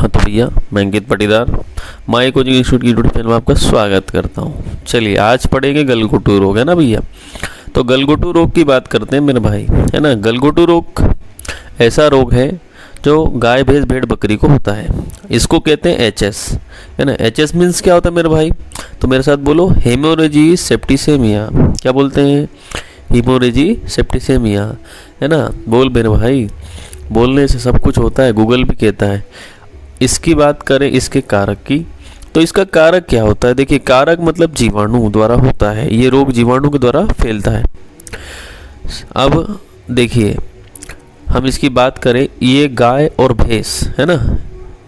हाँ तो भैया, मैं अंकित पाटीदार माई कोचिंग इंस्टीट्यूट की यूट्यूब चैनल में आपका स्वागत करता हूँ। चलिए आज पढ़ेंगे गलघोटू रोग, है ना भैया। तो गलघोटू रोग की बात करते हैं मेरे भाई, है ना। गलघोटू रोग ऐसा रोग है जो गाय भैंस भेड़ बकरी को होता है। इसको कहते हैं एचएस, है ना। एचएस मीन्स क्या होता है मेरे भाई, तो मेरे साथ बोलो, हेमोरेजिक सेप्टिसेमिया। क्या बोलते हैं? हेमोरेजिक सेप्टिसेमिया, है ना। बोल मेरे भाई, बोलने से सब कुछ होता है, गूगल भी कहता है। इसकी बात करें इसके कारक की, तो इसका कारक क्या होता है? देखिए, कारक मतलब जीवाणु द्वारा होता है, ये रोग जीवाणु के द्वारा फैलता है। अब देखिए, हम इसकी बात करें, ये गाय और भैंस, है ना,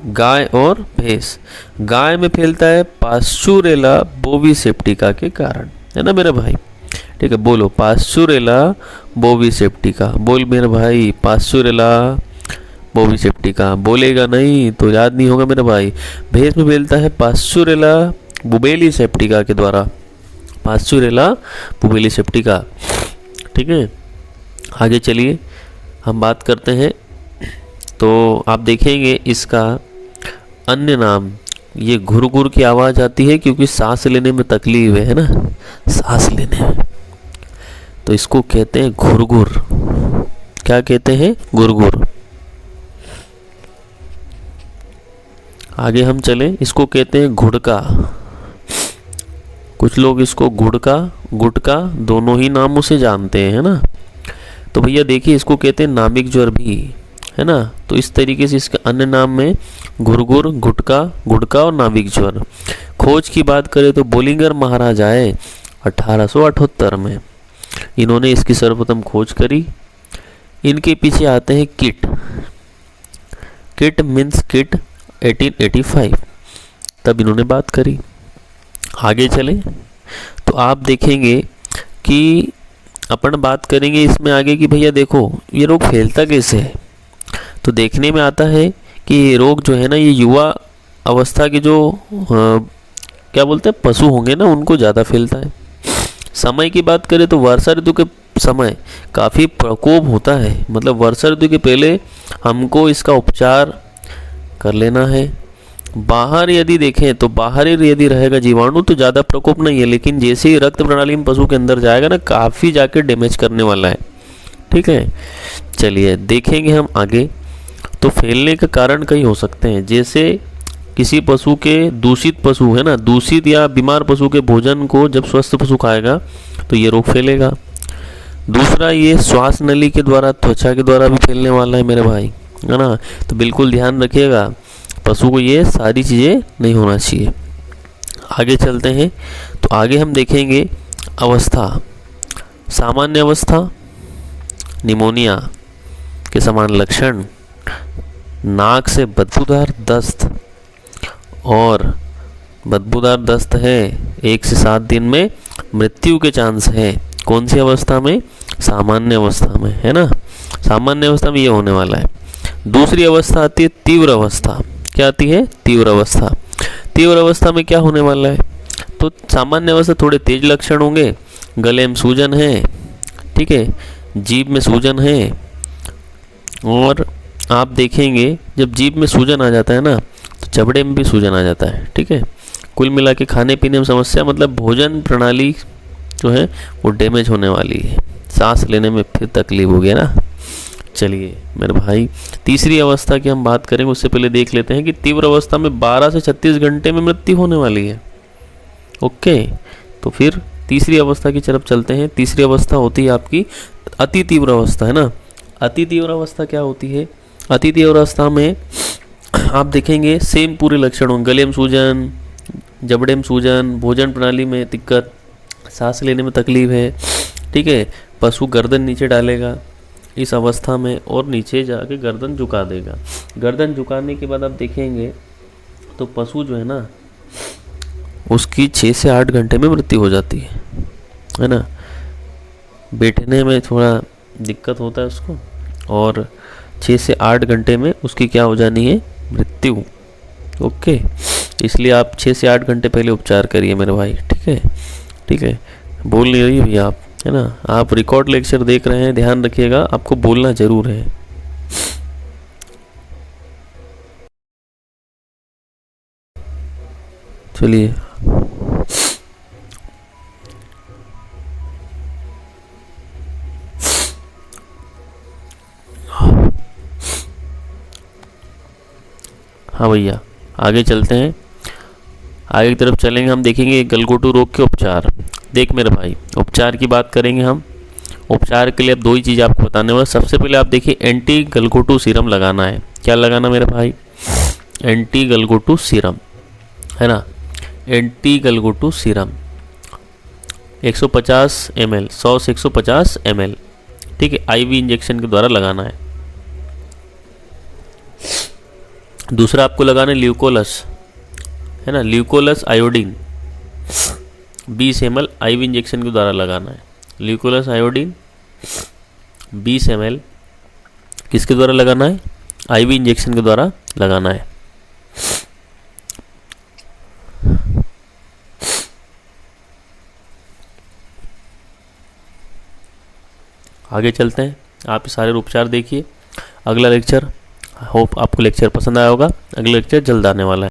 गाय और भैंस, गाय में फैलता है पास्चुरेला बोविसेप्टिका के कारण, है ना मेरे भाई। ठीक है, बोलो पास्चुरेला बोविसेप्टिका। बोल मेरे भाई, पास्चुरेला बोविसेप्टिका। बोलेगा नहीं तो याद नहीं होगा मेरे भाई। भैंस में फैलता है पास्चुरेला बुबेलिसेप्टिका के द्वारा, पास्चुरेला बुबेलिसेप्टिका। ठीक है, आगे चलिए हम बात करते हैं। तो आप देखेंगे इसका अन्य नाम, ये घुर की आवाज़ आती है क्योंकि सांस लेने में तकलीफ है ना, सांस लेने में, तो इसको कहते हैं घुरघुर। क्या कहते हैं? घुरघुर। आगे हम चलें, इसको कहते हैं घुड़का। कुछ लोग इसको घुड़का गुटका दोनों ही नामों से जानते हैं, है ना। तो भैया देखिए, इसको कहते हैं नाभिक ज्वर भी, है ना। तो इस तरीके से इसके अन्य नाम में घुरघुर, गुटका, गुड़का और नाभिक ज्वर। खोज की बात करें तो बोलिंगर महाराज आए 1878 में, इन्होंने इसकी सर्वप्रथम खोज करी। इनके पीछे आते हैं किट। किट मीन्स किट 1885, तब इन्होंने बात करी। आगे चले तो आप देखेंगे कि अपन बात करेंगे इसमें आगे कि भैया देखो ये रोग फैलता कैसे है। तो देखने में आता है कि ये रोग जो है ना, ये युवा अवस्था के जो क्या बोलते हैं पशु होंगे ना, उनको ज़्यादा फैलता है। समय की बात करें तो वर्षा ऋतु के समय काफ़ी प्रकोप होता है, मतलब वर्षा ऋतु के पहले हमको इसका उपचार कर लेना है। बाहर यदि देखें तो बाहर यदि रहेगा जीवाणु तो ज़्यादा प्रकोप नहीं है, लेकिन जैसे ही रक्त प्रणाली में पशु के अंदर जाएगा ना, काफ़ी जाके डैमेज करने वाला है। ठीक है, चलिए देखेंगे हम आगे। तो फैलने का कारण कई हो सकते हैं, जैसे किसी पशु के, दूषित पशु है ना, दूषित या बीमार पशु के भोजन को जब स्वस्थ पशु खाएगा तो ये रोग फैलेगा। दूसरा, ये श्वास नली के द्वारा, त्वचा के द्वारा भी फैलने वाला है मेरे भाई, है ना। तो बिल्कुल ध्यान रखिएगा, पशु को ये सारी चीज़ें नहीं होना चाहिए। आगे चलते हैं तो आगे हम देखेंगे अवस्था। सामान्य अवस्था, निमोनिया के समान लक्षण, नाक से बदबूदार दस्त, और बदबूदार दस्त है 1 से 7 दिन में मृत्यु के चांस है। कौन सी अवस्था में? सामान्य अवस्था में, है ना। सामान्य अवस्था में ये होने वाला है। दूसरी अवस्था आती है तीव्र अवस्था। क्या आती है? तीव्र अवस्था। तीव्र अवस्था में क्या होने वाला है? तो सामान्य अवस्था थोड़े तेज लक्षण होंगे, गले में सूजन है, ठीक है, जीभ में सूजन है, और आप देखेंगे जब जीभ में सूजन आ जाता है ना, तो जबड़े में भी सूजन आ जाता है। ठीक है, कुल मिला के खाने पीने में समस्या, मतलब भोजन प्रणाली जो है वो डैमेज होने वाली है, सांस लेने में फिर तकलीफ हो गया ना। चलिए मेरे भाई, तीसरी अवस्था की हम बात करेंगे, उससे पहले देख लेते हैं कि तीव्र अवस्था में 12 से 36 घंटे में मृत्यु होने वाली है। ओके, तो फिर तीसरी अवस्था की तरफ चलते हैं। तीसरी अवस्था होती है आपकी अति तीव्र अवस्था, है ना। अति तीव्र अवस्था क्या होती है? अति तीव्र अवस्था में आप देखेंगे सेम पूरे लक्षण होंगे, गले में सूजन, जबड़े में सूजन, भोजन प्रणाली में दिक्कत, सांस लेने में तकलीफ है। ठीक है, पशु गर्दन नीचे डालेगा इस अवस्था में, और नीचे जाके गर्दन झुका देगा। गर्दन झुकाने के बाद आप देखेंगे तो पशु जो है ना, उसकी 6 से 8 घंटे में मृत्यु हो जाती है ना। बैठने में थोड़ा दिक्कत होता है उसको, और 6 से 8 घंटे में उसकी क्या हो जानी है? मृत्यु। ओके, इसलिए आप 6 से 8 घंटे पहले उपचार करिए मेरे भाई। ठीक है, ठीक है, बोल नहीं रही भैया आप, है ना। आप रिकॉर्ड लेक्चर देख रहे हैं, ध्यान रखिएगा, आपको बोलना ज़रूर है। चलिए हाँ भैया आगे चलते हैं, आगे की तरफ चलेंगे। हम देखेंगे गलघोटू रोग के उपचार। देख मेरे भाई, उपचार की बात करेंगे हम। उपचार के लिए अब दो ही चीज़ आपको बताने वाला। सबसे पहले आप देखिए एंटी गलघोटू सीरम लगाना है। क्या लगाना मेरे भाई? एंटी गलघोटू सीरम, है ना। एंटी गलघोटू सीरम 150 ml, 100 से 150 ml, ठीक है, आईवी इंजेक्शन के द्वारा लगाना है। दूसरा आपको लगाना है ल्यूकोलस, है ना, ल्यूकोलस आयोडीन 20 ml आईवी इंजेक्शन के द्वारा लगाना है। ल्यूकोलस आयोडीन 20 ml किसके द्वारा लगाना है? आईवी इंजेक्शन के द्वारा लगाना है। आगे चलते हैं, आप सारे उपचार देखिए। अगला लेक्चर, होप आपको लेक्चर पसंद आया होगा। अगला लेक्चर जल्द आने वाला है।